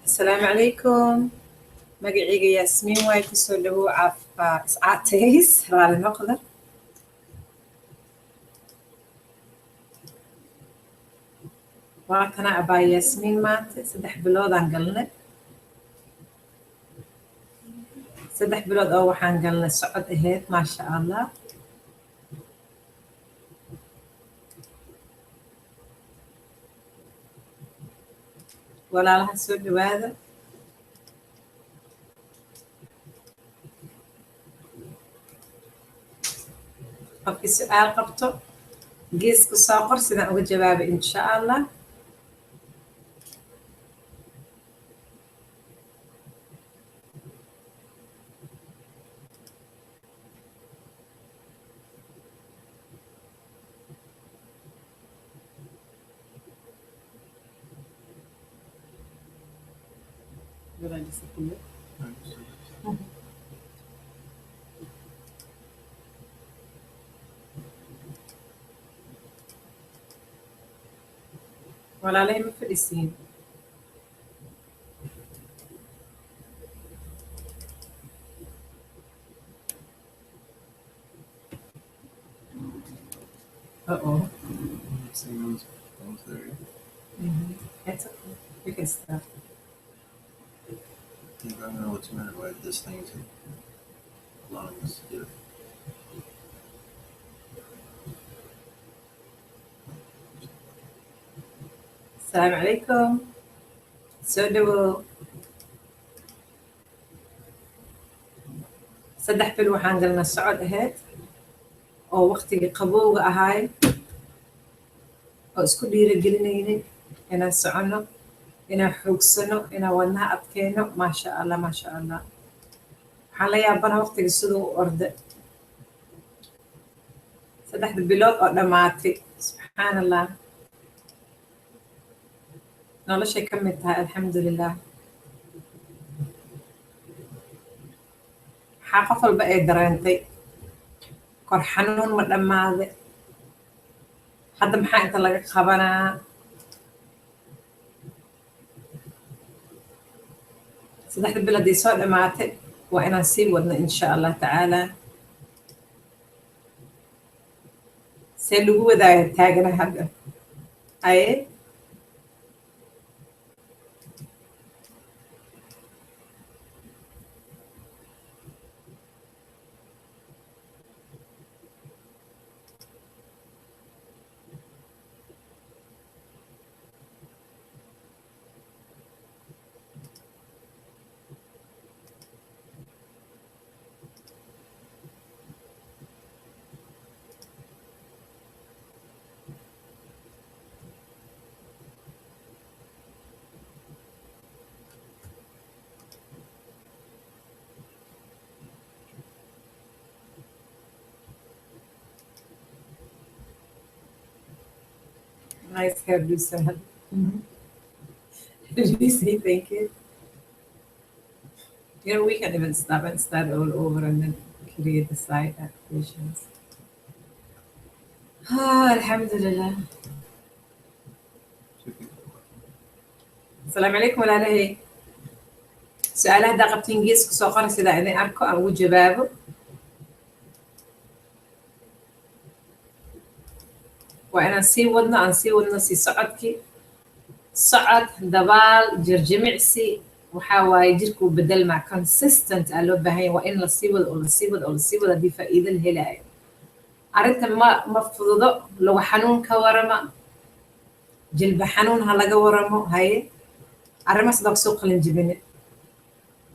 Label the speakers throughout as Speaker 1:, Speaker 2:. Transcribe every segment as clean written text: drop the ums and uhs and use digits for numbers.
Speaker 1: السلام عليكم. magacayga yaasmiin waay kusoo dhawow Iscaateeys raali noqda. waa kana abaa yaasmiin maanta 3 biloodaan galnay 3 bilood oo waxaan galnay socod ahayd maasha allah. walaalaha soo dhawaada. qofkii su-aal qabto geeska soo qor sidaan uga jawaaba insha allah. walaalay ma fadhisiin. Uh-oh. It's okay. We can start.
Speaker 2: I don't know what's the matter with this thing is allowing us to do it.
Speaker 1: السلام عليكم. soo dhawow. 3 bil waxaan galnay socod ahayd oo waqtigii qabowga ahaay oo isku dhiirigelinaynay inaan soconno inaan xoogsano inaan wadnaha adkeyno maasha allah maasha allah. waxaan la yaabana waqtigii siduu u orday 3 bilood oo dhammaatay subxaan allah. noloshay ka mid tahay alxamdulilah. maxaa qof walba ay dareentay kor xanuun ma dhammaaday hadda maxaa inta laga qabanaa. 3 bil hadday soo dhammaatay waa inaan sii wadno insha allah tacaala. see lagu wadaayo taagana hadda aye nice hair Lisa. Lucy, thank you. You know, we can even stop and start all over and then create the side applications. Alhamdulillah. السلام عليكم walaalahey. su-aalaha haddaa qabtiin geeska soo qora sidaa idin arko aan ugu jawaabo. waa inaan sii wadno sii socodkii socod dabaal jirjimicsi waxaa waaye jirkuu bedelmaa consistent aa loo baahan yahay waa in lasii wado oo lasii wado oo lasii wado haddii faa'iido la helaayo. arrinta ma fududo. lagu xanuun ka warama jilba xanuun ha laga waramo haye arrimaas baa kusoo qalin jibine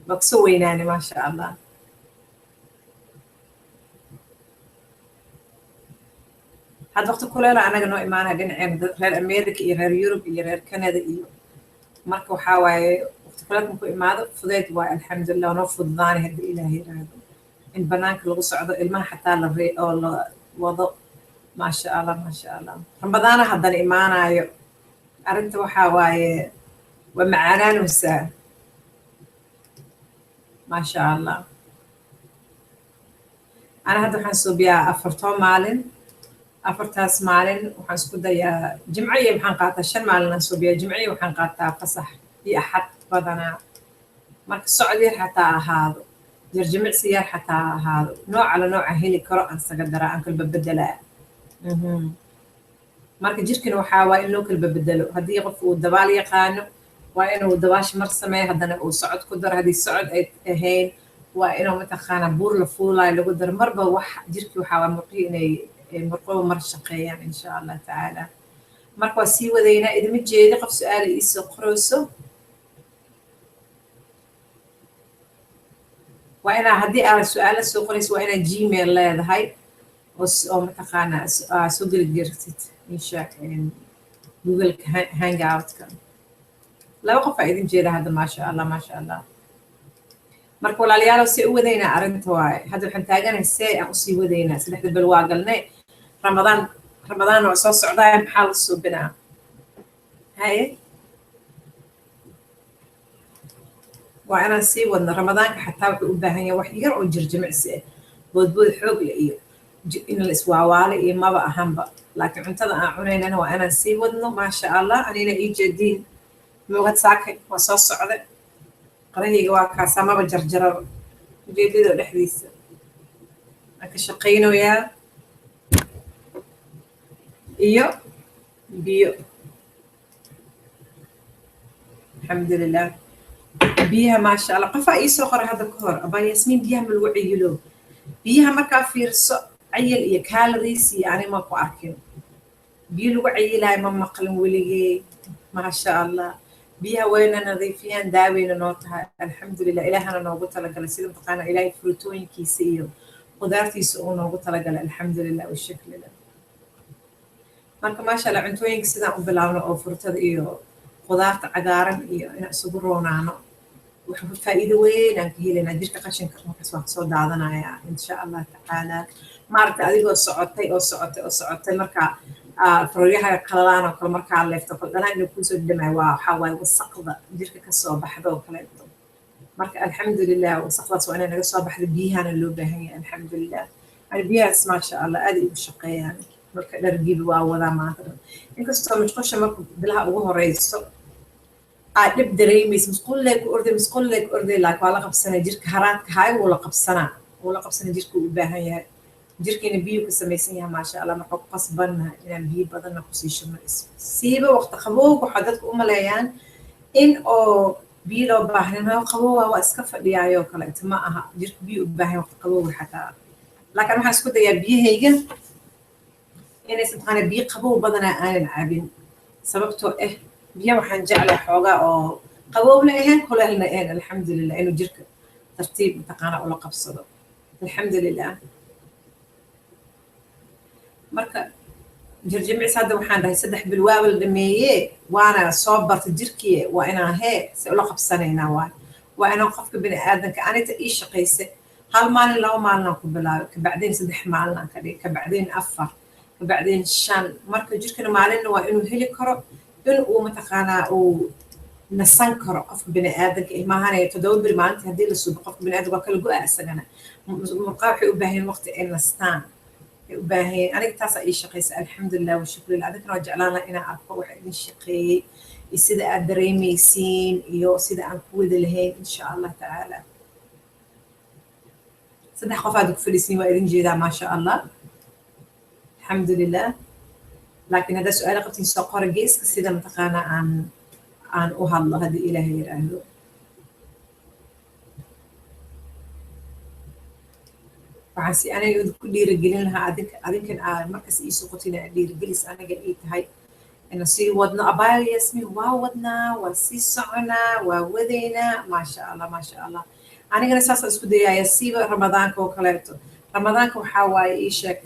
Speaker 1: baa kusoo weynaane maasha allah. hadda waqti kuleela anaga noo imaanaya dhinaceen reer america iyo reer yurub iyo reer canada iyo marka waxaa waaye waqti kuleelka markuu imaado fudeed waaye alxamdulilah noo fududaanay haddii ilaahay yiraahdo in banaanka lagu socdo ilmaha xataa oo la wado maasha allah maasha allah. ramadaana haddana imaanayo arrinta waxaa waaye waa macaanaanaysaa maasha allah. ana hadda waxaan suubiyaa 4 maalin afartaas maalin waxaan isku dayaa jimco iyo waxaan qaataa 5 maalin aan suubiyaa jimco iyo waxaan qaataa fasax iyo axad badanaa marka socod yar xataa ahaado jirjimicsi yar xataa ahaado nooca la nooca heli karo aan isaga daraa aan kala bedelaa marka jirkana waxaa waa in loo kala bedelo haddii qof uu dabaal yaqaano waa inuu dabaash mar sameeyo haddana uu socod ku daro haddii socod ay ahayn waa inuu mataqaanaa buur la fuulaayo lagu daro marba wax jirkii waxaa waa murqii inay murquhu mar shaqeeyaan insha allah tacaala marka waa sii wadaynaa idima jeedi qof su-aala iisoo qorayso waa inaa haddii aad su-aala soo qorayso waa inaa gmail leedahay oo mataqaanaa soo geli jirtid insha google hangoutka laba qof aa idin jeeda hadda maasha allah marka walaalayaalow see u wadaynaa arrinta waaye hadda waxaan taaganahay see aan usii wadaynaa 3 bal waa galnay ramadaan waa soo socdaaya maxaa la suubinaa haye waa inaan sii wadno ramadaanka xataa wuxuu u baahan yahay wax yar oo jirjimicsi ah boodbood xoog leh iyo in la iswaawaalo iyo maba ahanba laakiin cuntada aan cunaynana waa inaan sii wadno maasha allah anina ii jeediin moogad saakay waa soo socda qarahayga waa kaasaa maba jarjaraba ujeedada dhexdiisa aan ka shaqaynayaa iyo biyo alxamdulilah biyaha maasha allah qofaa iisoo qoray hadda ka hor abaa yasmiin biyaha ma lagu cayilo biyaha markaa fiirso cayil iyo calories iyo ani ma ku arkin biyo lagu cayilayo ma maqlin weligee maasha allah biyaha wayna nadiifiyaan daaweyna noo tahay alxamdulilah ilaahana noogu talagalay sida mataqaana ilaahay fruutooyinkiisa iyo qudaartiisa uu noogu talagalay alxamdulilah washaklilah marka maasha allah cuntooyinka sidaan u bilaabno oo furtada iyo qudaarta cagaaran iyo inaan isugu roonaano wuxuu faa'iido weyn aan ka helaynaa jirka qashinka markaas waan kasoo daadanayaa insha allah tacaala maaragta adigoo socotay markaa faryaha qalalaan oo kale markaa leefto faldhanaa inuu kuusoo dhamaay waa waxaa waaye wasaqda jirka kasoo baxda oo kaleeto marka alxamdulilah wasaqdaas waa inay naga soo baxda biyahana loo baahan yahay alxamdulilah yani biyahaas maasha allah aad ay ugu shaqeeyaan marka dhargiiba waa wadaa maanta dhan inkastoo mashqusha marka bilaha ugu horeyso aad dhib dareemaysa musqulley ku orday laakiin waa la qabsanaya jirka haraadka haay wuu la qabsanaya jirka uu u baahan yahay jirkeena biyo ka samaysan yahay maasha allah marka ku qasbannahay inaan biyo badanna kusii shubno siiba waqti qabowga waxaa dadka u maleeyaan in oo biyo loo baahnaa qabowga waa iska fadhiyaayoo kaleeto ma aha jirka biyo u baahan waqti qabowga xataa laakiin waxaan isku dayaa biyahayga inaysan taqaana biyo qabow badanaa aanan cabin sababtoo biyo waxaan jeclaa xoogaa oo qabowna ahayn kuleelna ahayn alxamdulilah inuu jirka tartiib mataqaana ula qabsado alxamdulilah marka jirjimics hadda waxaan dhahay 3 bil waa la dhameeyee waana soo barta jirkii waa inaan si ula qabsanaynaa waa inaan qofka bini aadanka anita ii shaqaysay 1 maalin 2 maalin aan ku bilaabay kabacdeen 3 maalin aan ka dhigay kabacdeen 4 kabacdeen 5 marka jirkana maalinna waa inuu heli karo in uu mataqaanaa uu nasan karo qofka bini aadanka maahanaya 7 bir maalintii haddii la suubo qofka bini aadanka waa kala go-a isagana murqaa waxay u baahan waqti ay nastaan ay u baahan aniga taasaa ii shaqaysa alxamdulilah washukrilah adinkana waa jeclaan laha inaan arko waxa idin shaqeeyey iyo sida aad dareemaysiin iyo sida aan ku wada lahayn insha allah tacaala 3 qof aad ku fadhiisiin waa idin jeedaa maasha allah alxamdulilah laakiin hadda su-aalo qabtiin soo qora geeska sida mataqaana aan u hadlo haddii ilaahay yiraahdo waxaan si aniga ku dhiirigelin lahaa adinkan aad markas ii soqotin aad dhiirigelis aniga ii tahay inaan sii wadno abaayo yasmiin waa wadnaa waa sii soconaa waa wadaynaa maasha allah anigana saasaan isku dayaaya siiba ramadaanka oo kaleeto ramadaanka waxaa waaye ii sheeg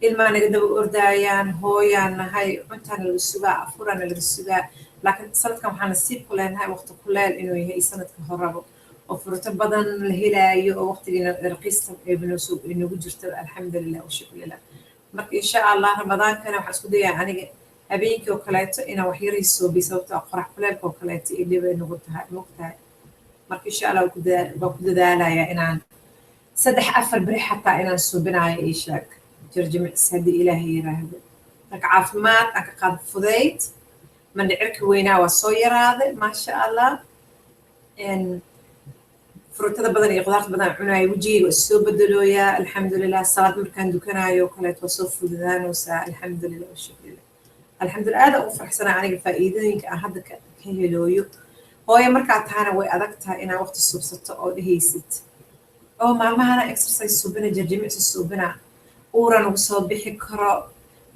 Speaker 1: ilmaa naga daba ordaayaan hooyaan nahay cuntaana laga sugaa afuraana laga sugaa laakiin sanadkan waxaa nasiib ku leenahay waqti kuleel inuu yahay sanadka horabo oo furto badan la helaayo oo waqtigiina raqiista inagu jirto alxamdulilah washukrilah marka insha allah ramadaankana waxaan isku dayaa aniga habeenkii oo kaleeto inaan wax yaray soobay sababtoo qorax kuleelka oo kaleeto iyo dhibay nagu tahay mogtahay marka insha allah waa ku dadaalayaa inaan 3-4 beri xataa inaan suubinaayo ii sheeg jirjimics haddii ilaahay yiraahdo marka caafimaad aan ka qaad fudayd mandhicirka weynaa waa soo yaraaday maasha allah frutada badan iyo qudaarta badan cunaayo wejigayga waa soo bedelooyaa alxamdulilah salaad markaan dukanaayo kaleeto waa soo fududaanaysaa alxamdulilah washukrilah alxamdulilah aad ugu faraxsanaa aniga faa'iidooyinka aan hadda ka helooyo hooyo markaa tahana way adag tahay inaad waqti subsato oo dhehaysid oo maalmahana exercise subina jirjimicsi subina uuran ugu soo bixi karo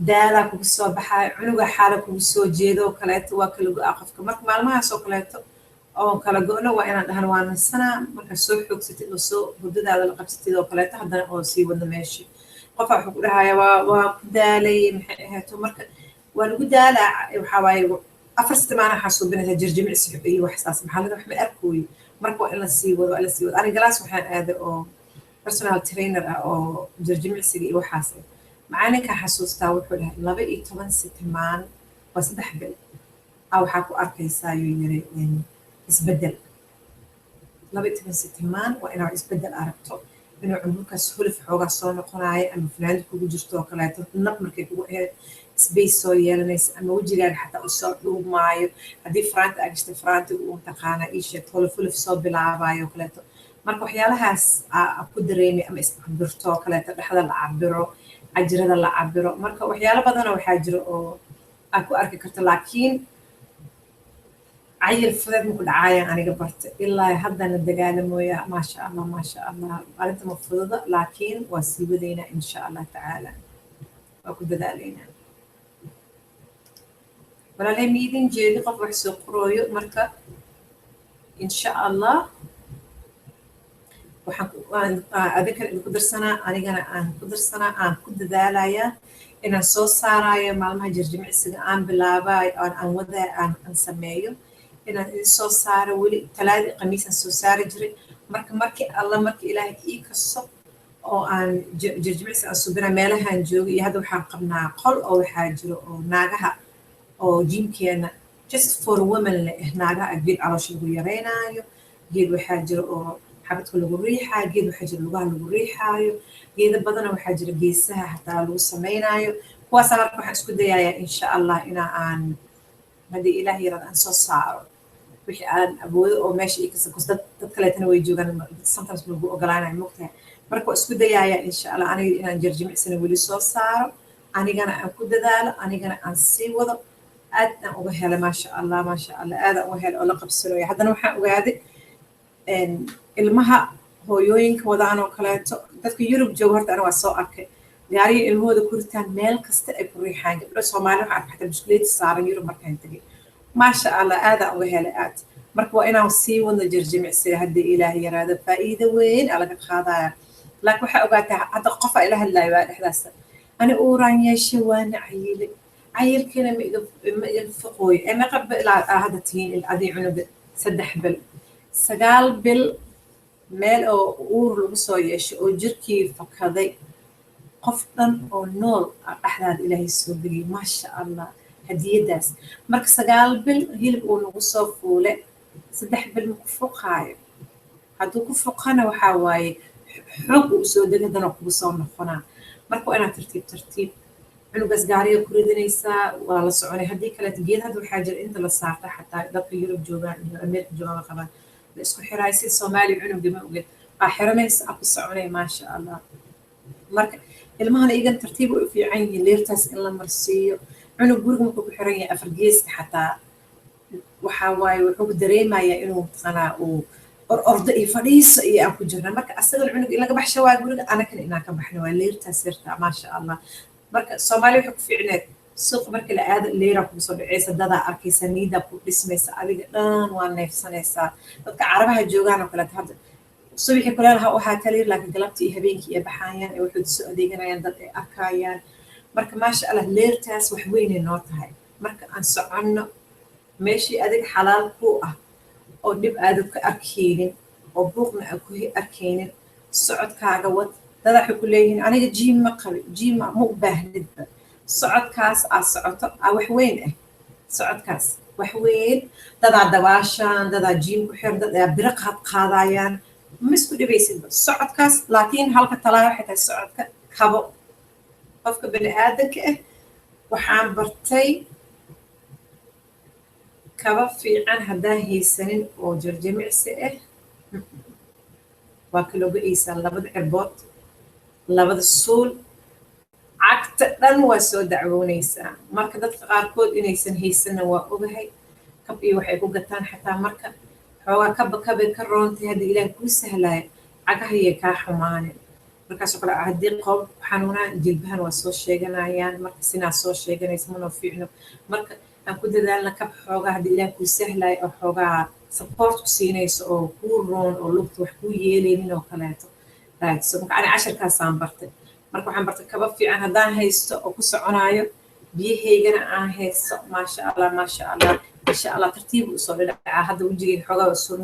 Speaker 1: daalaa kugu soo baxaayo cunuga xaala kugu soo jeedo kaleeto waa kala go-a qofka marka maalmahaasoo kaleeto oo kala go-no waa inaan dhahan waa nasanaa markaa soo xoogsatid oo soo hurdadaada la qabsatid oo kaleeto haddana oo sii wadno meeshii qofaa wuxuu ku dhahaya waa ku daalay maxay ahaato marka waa lagu daalaa waxaa waaye 4 sitimaana waxaa suubinaysaa jirjimicsi iyo waxsaas maxallada wax ma arkooyi marka waa in la sii wado aniga galaas waxaan aaday oo personal trainer ah oo jirjimicsiga iyo waxaas macalinkaa xasuustaa wuxuu dhahay 12 sitimaan waa 3 bil waxaa ku arkaysaa ayuu yiri isbedel 12 sitimaan waa inaad isbedel aragto inuu cumurkaas hulif xoogaa soo noqonayo ama fanaanad kugu jirto oo kaleeto nab markay kugu ahayd space soo yeelanaysa ama wejigaaga xataa uu soo dhuumaayo haddii faraanta agashtay faraantiga uu taqaana ii sheeg hulif soo bilaabayo kaleeto marka waxyaalahaas ku dareemay ama iscabirto oo kaleeto dhexda la cabiro cajirada la cabiro marka waxyaalo badana waxaa jira oo aad ku arki karto laakiin cayil fudeed maku dhacaayaan aniga barta ilaa haddana dagaalamooya maasha allah arrinta ma fududa laakiin waa sii wadaynaa insha allah tacaala waa ku dadaalaynaa walaalay miidin jeedi qof wax soo qorooyo marka insha allah waxaan adinkan idinku darsanaa anigana aan ku darsanaa aan ku dadaalayaa inaan soo saarayo maalmaha jirjimicsiga aan bilaabayo aan wadaa aan sameeyo inaan idin soo saaro weli talaadi khamiisaan soo saari jiray markii ilaahay ii kaso oo aan jirjimicsi aan subina meelahaan joogo iyo hadda waxaan qabnaa qol oo waxaa jiro oo naagaha oo jiimkeena just for women leh naagaha geed caloosha lagu yaraynayo geed waxaa jiro oo xabadka lagu riixaayo geed waxaa jira lugaha lagu riixaayo geeda badana waxaa jira geesaha hataa lagu samaynayo kuwaasa marka waxaan isku dayayaa insha allah ina aan haddii ilaah yarada aan soo saaro wixii aan awoodo oo meesha ii kasakos dad kaleetana way joogaan sometimes lagu ogolaanayo mogtahay marka waa isku dayayaa insha allah aniga inaan jirjimicsina weli soo saaro anigana aan ku dadaalo anigana aan sii wado aad aan uga helay maasha allah aad aan uga helay oo la qabsanayo haddana waxaan ogaaday ilmaha hooyooyinka wadaan oo kaleeto dadka yurub jooga horta aniga waa soo arkay gaariga ilmahooda ku ritaan meel kasta ay ku riixaan gabdho soomaali waxaan arkay xataa bishkuleeti saaran yurub markaan tegay maasha allah aadaan uga helay aad marka waa inaan sii wadno jirjimicsiga haddii ilaah yaraado faa'iido weyn aa laga qaadaya laakiin waxaa ogaataa hadda qofa ila hadlaayo waa dhexdaas ani uuraan yeeshe waana cayilay cayilkana ma iga foqooyo ee meeqa bil hadda tihiin adii cunuga 3 bil 9 bil meel oo uur lagu soo yeesho oo jirkii fakaday qof dhan oo nool dhexdaada ilaahay soo geliyay maasha allah hadiyadaas marka 9 bil hilib uu nagu soo fuule 3 bil ma ku foqaayo hadduu ku foqana waxaa waaye xoog uu soo degadana kugu soo noqonaa marka waa inaad tartiib cunugaas gaariga ku ridanaysaa waa la soconay haddii kaleeto geed hadda waxaa jira inta la saarta xataa dadka yurub joogaan iyo ameerika joogaan la qabaan la isku xiraay si soomaali cunuga ma ogeed aa xiranaysa aa ku soconay maasha allah marka ilmahana igan tartiib u fiican yihiin leertaas in la marsiiyo cunug guriga markuu ku xiran yahay afar geeska xataa waxaa waaye wuxuu dareemayaa inuu mataqanaa uu orda iyo fadhiisa iyo aan ku jirna marka asagan cunug in laga baxsho waa guriga anakana inaan ka baxno waa leertaas yartaa maasha allah marka soomaali waxay ku fiicneed suuq marka la aado leera kugu soo dhacaysa dadaa arkaysa niidaa ku dhismaysa adiga dhan waa neefsanaysaa dadka carabaha joogaan oo kaleeto hadda subaxii kuleelaha waxaa kaliir laakiin galabtii iyo habeenkii ay baxayaan ee waxay soo adeeganayaan dad ay arkayaan marka maasha allah leertaas wax weynay noo tahay marka aan soconno meeshii adiga xalaal ku ah oo dhib aadad ka arkaynin oo buuqna aad ku arkaynin socodkaaga wad dada waxay ku leeyihiin aniga jiim ma qabi jiim ma u baahnidba socodkaas aad socoto wax weyn ah socodkaas wax weyn dadaa dabaashaan dadaa jiim ku xiran dadaa biro qaadayaan ma isku dhibaysidba socodkaas laakiin halka talaa waxay tahay socodka kabo qofka bani aadanka ah waxaan bartay kaba fiican haddaan haysanin oo jarjimicsi ah waa kalooga iisaa labada cirbood labada suul cagta dhan waa soo dacwoonaysaa marka dadka qaarkood inaysan haysanna waa ogahay kab iyo waxay ku gataan xataa marka xoogaa kabay ka roontay haddii ilaah kuu sahlaayo cagahayay kaa xumaanin markaasoo kale haddii qob xanuunaan jilbahan waa soo sheeganayaan marka sinaa soo sheeganaysa manoo fiicno marka aan ku dadaalna kab xoogaa haddii ilaah kuu sahlaayo oo xoogaa support ku siinayso oo kuu roon oo lugta wax kuu yeelaynin oo kaleeto raadso marka ani casharkaasaan bartay marka waxaan bartay kaba fiican haddaan haysto oo ku soconaayo biyahaygana aan haysto maasha allah insha allah tartiib usoo dhidhacaa hadda wejigayga xoogaa waa soo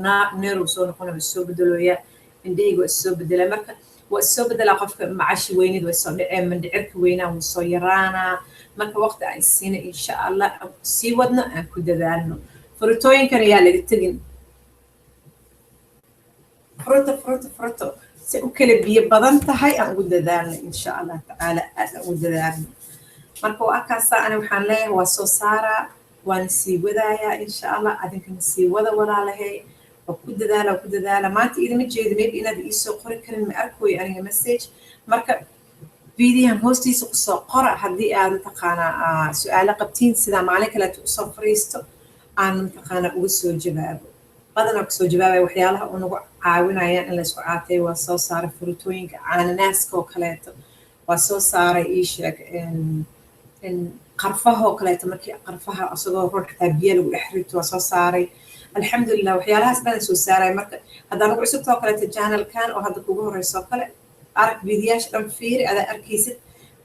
Speaker 1: neerow soo noqona waa soo bedelooyaa indhahayga waa soo bedelaa marka waa soo bedelaa qofka macashi weynid waa soo dhacee mandhicirka weynaa wuu soo yaraanaa marka waqti aan siina insha allah aan sii wadno aan ku dadaalno furutooyinkan ayaa laga tegin furuto si u kala biyo badan tahay aan ugu dadaalno insha allah tacaala aad aan ugu dadaalno marka waa kaasaa ani waxaan leeyahay waa soo saaraa waana sii wadaayaa insha allah adinkana sii wada walaalahay waa ku dadaala maanta idima jeedo maybe inaad iisoo qori karin ma arkooyo aniga message marka fiidiyahan hoostiisa kusoo qora haddii aad mataqaanaa su-aalo qabtiin sidaa maalin kaleeto usoo fariisto aan mataqaanaa uga soo jawaabo badanaa kusoo jawaabaya waxyaalaha oo nagu caawinayaan in laysku caateeyo waa soo saaray furutooyinka cananaaska oo kaleeto waa soo saaray ii sheeg qarfaha oo kaleeto markii qarfaha asagoo run xataa biyo lagu dhex rito waa soo saaray alxamdulilah waxyaalahaas dhan soo saaray marka haddaan ugu cusubta oo kaleeto channelkan oo hadda kugu horeyso oo kale arag fiidiyaasha dhan fiiri adaa arkaysid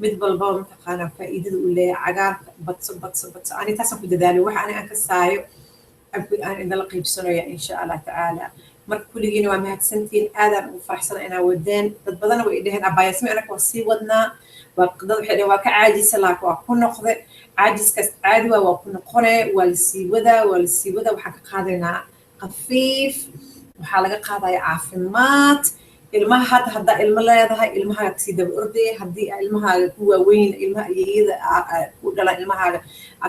Speaker 1: mid walbaba mataqaanaa faa'iidada uu leeyahay cagaarka badso ani taasaan ku dadaalay waxa ani aan ka saayo aan idinla qaybsanaya insha allah tacaala marka kulligiina waa mahadsantiin aadaan ugu faraxsana inaa wadeen dad badana way dhaheen abaayasmi anaga waa sii wadnaa dad waxay dhaheen waa ka caajisa laakiin waa ku noqde caajiskaas caadi waa ku noqone waa lasii wadaa waxaan ka qaadaynaa khafiif waxaa laga qaadaya caafimaad ilmaha haddaa ilmo leedahay ilmahaaga kasii daba ordaya haddii ilmahaaga ku waaweyn ilmaha iyada ku dhalan ilmahaaga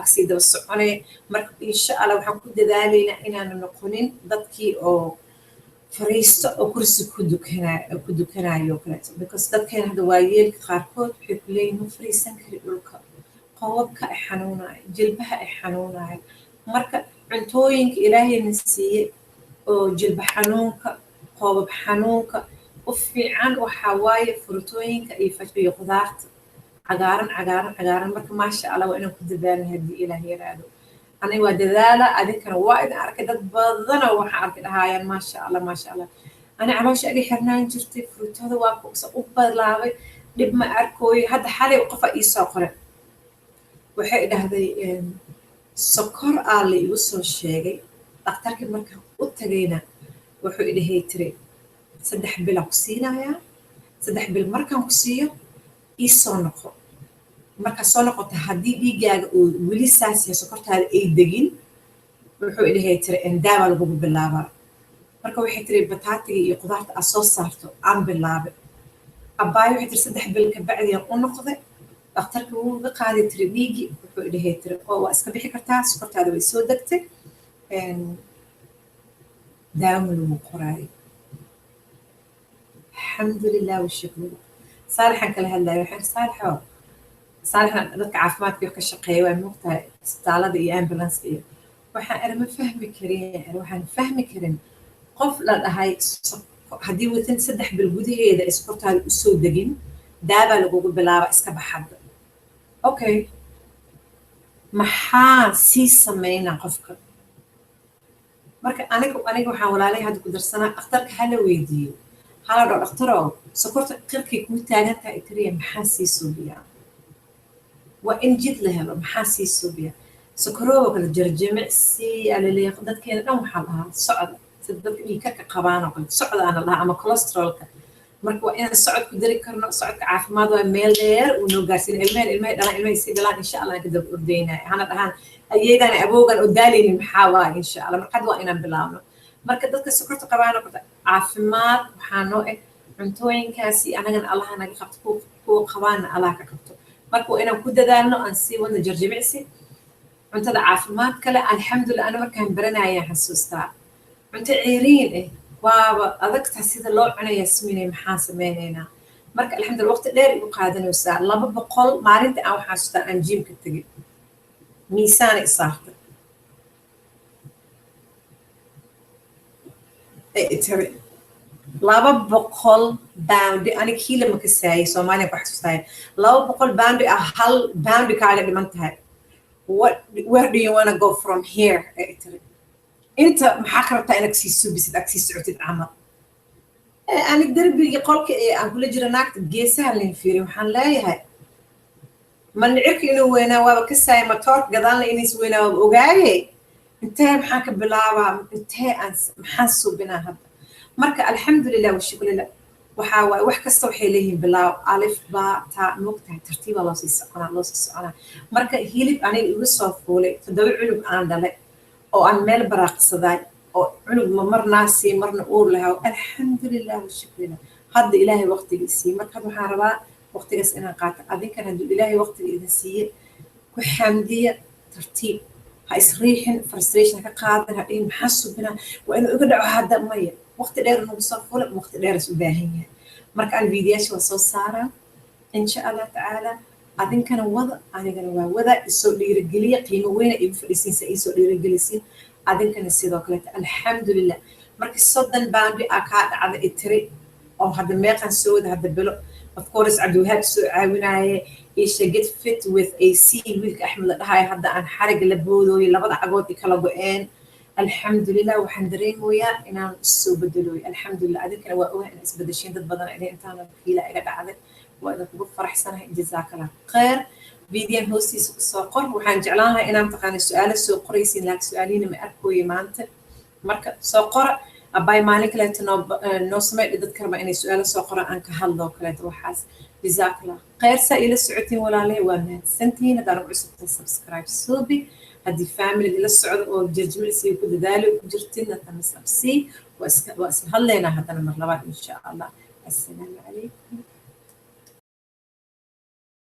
Speaker 1: kasii daba socone marka insha allah waxaan ku dadaalaynaa inaanu noqonin dadkii oo fariisto oo kursi ku dukanayo kaleeto because dadkeena hadda waayeelka qaarkood waxay ku leeyihin ma fariisan kari dhulka qobabka ay xanuunayo jilbaha ay xanuunayo marka cuntooyinka ilaahayna siiye oo jilba xanuunka qobab xanuunka u fiican waxaa waaye furutooyinka iyo qudaarta cagaaran marka maasha allah waa inaan ku dadaalna haddii ilaah yaraado aniga waa dadaala adinkana waa idin arkay dad badana waxaan arkay dhahaayaan maasha allah ani caloosha iga xirnaan jirtay furutada waa kusa u balaabay dhib ma arkooyo hadda xalay qofa iisoo qoray waxay dhahday sokor aa la igu soo sheegay dhakhtarkii markaan u tagayna wuxuu idhahay tiri 3 bil aan ku siinayaa 3 bil markaan ku siiyo ii soo noqo markaa soo noqota haddii dhiigaaga oo weli saas yahay sokortaada ay degin wuxuu idhahay tiri daabaa lagugu bilaabaa marka waxay tiri bataatiga iyo qudaarta aad soo saarto aan bilaabay abbaayo waxay tiri 3 bil ka bacdiyaan u noqday dhakhtarka wuu iga qaaday tiri dhiigii wuxuu idhahay tiri oo waa iska bixi kartaa sokortaada way soo degtay daawo lagu qoraayo alxamdulilah washukru saalixan kala hadlayo waxaan saalixna dadka caafimaadka ka shaqeeya waa moogtahay isbitaalada iyo ambulanska iyo waxaan fahmi karin qof la dhahay haddii watan 3 bil gudaheeda iskortaada usoo degin daabaa lagugu bilaaba iska baxadda okay maxaa sii sameynaa qofka marka aniga waxaan walaalay hadda ku darsanaa dhakhtarka hala weydiiyo hala dhao dhakhtarow sokorta qirkay kuu taagan tahay tiriya maxaa sii suubiyaa waa in jid la helo maxaa sii suubiyaa sokorooba kale jarjimicsi alaleeq dadkeena dhan waxaa lahaa socda sida dadka dhiigkarka qabaan oo kale socda aan lahaa ama cholesterolka marka waa inaan socod ku dari karno socodka caafimaad waa meel dheer uu noo gaarsiin ilmahay dhalaan ilmahay sii dhalaan insha allah ka daba ordaynaya hana dhahaan ayadan aboogan oo daalaynin maxaa waa insha allah marka waa inaan bilaabno marka dadka sokorta qabaan oo kale caafimaad waxaa noo cuntooyinkaasi anagana allah naga qabto kuwa qabaana allah ka qabto marka waa inaan ku dadaalno aan sii wadno jarjimicsi cuntada caafimaad kale alxamdulillah ana markaan baranayaan xasuustaa cunto ceeriin waaba adagtaa sida loo cunaya sminay maxaan sameynaynaa marka alxamdulillah waqti dheer igu qaadanaysaa 200 maalinta aan waxaan xasuustaa aan jiimka tegay miisaan isaarta tiri 200 boundi aniga kiila ma ka saayay Soomaaliya ku xasuustay 200 boundi hal boundi kaaga dhiman tahay where do you want to go from here tiri inta maxaa ka rabtaa inaad sii subisid aad sii socotid camal aniga darbigii qolka aan kula jira naagta geesaha layn fiiriy waxaan leeyahay man cirka inuu weynaa waaba ka saayay matoorka gadaalna inays weynaa waaba ogaaye intee maxaan ka bilaabaa intee aan maxaan subinaa hadda marka alxamdulillah washukrillah waxaa waaye wax kasta waxay leeyihiin bilaaw alif baa taa moogtahay tartiiba loo sii soconaa marka hilib aniga igu soo fuulay 7 cunug aan dhalay oo aan meel baraaqsaday oo cunug ma marnaasi marna uur lahaa alxamdulillah washukrillah hadda ilaahay waqtigiisii marka waxaan rabaa waqtigaas inaan qaato adinkan hadduu ilaahay waqtiga idin siiye ku xamdiya tartiib ha isriixin frustration ka qaadan ha dhihin maxaa subinaa waa inuu iga dhaco hadda maya waqti dheer nagu soo fulay waqti dheer is u baahan yahay marka aan fiidiyaasha waa soo saaraa insha allah tacaala adinkana wada anigana waa wada isoo dhiirigeliya qiimo weyna igu fadhiisiinsa isoo dhiirigelisiin adinkana sidoo kaleeta alxamdulillah marka 30 boundi aa kaa dhacda itiri oo hadda meeqan soo wada hadda bilo of course cabdiwahaab soo caawinaaye isha get fit with AC wiilka axmed la dhahayo hadda aan xarig la boodooyo labada cagood kala go-een alxamdulillah waxaan dareemayaa inaan soo bedelooyo alxamdulillah adinkana waa ogahay in isbedeshiin dad badan inay intaan kiila iga dhacday waa idinku faraxsanahay jazakallah khayr fiidiyan hoostiisa kusoo qor waxaan jeclaan lahaa inaan taqaano su-aalo soo qoraysiin laakiin su-aalihiina ma arkooyo maanta marka soo qora abay maalin kaleeto noo samey dad kaleba inay su-aalo soo qoraan aan ka hadloo kaleeto waxaas jazakallah khayr saa ila socotiin walaalay waa mahadsantihiin haddaan ugu cusubtay subscribe suubi haddii familiga ila socdo oo jarjimicsiga ku dadaalo ku jirtin hadana sabsii waa isla hadlaynaa haddana mar labaad insha allah assalaamu calaykum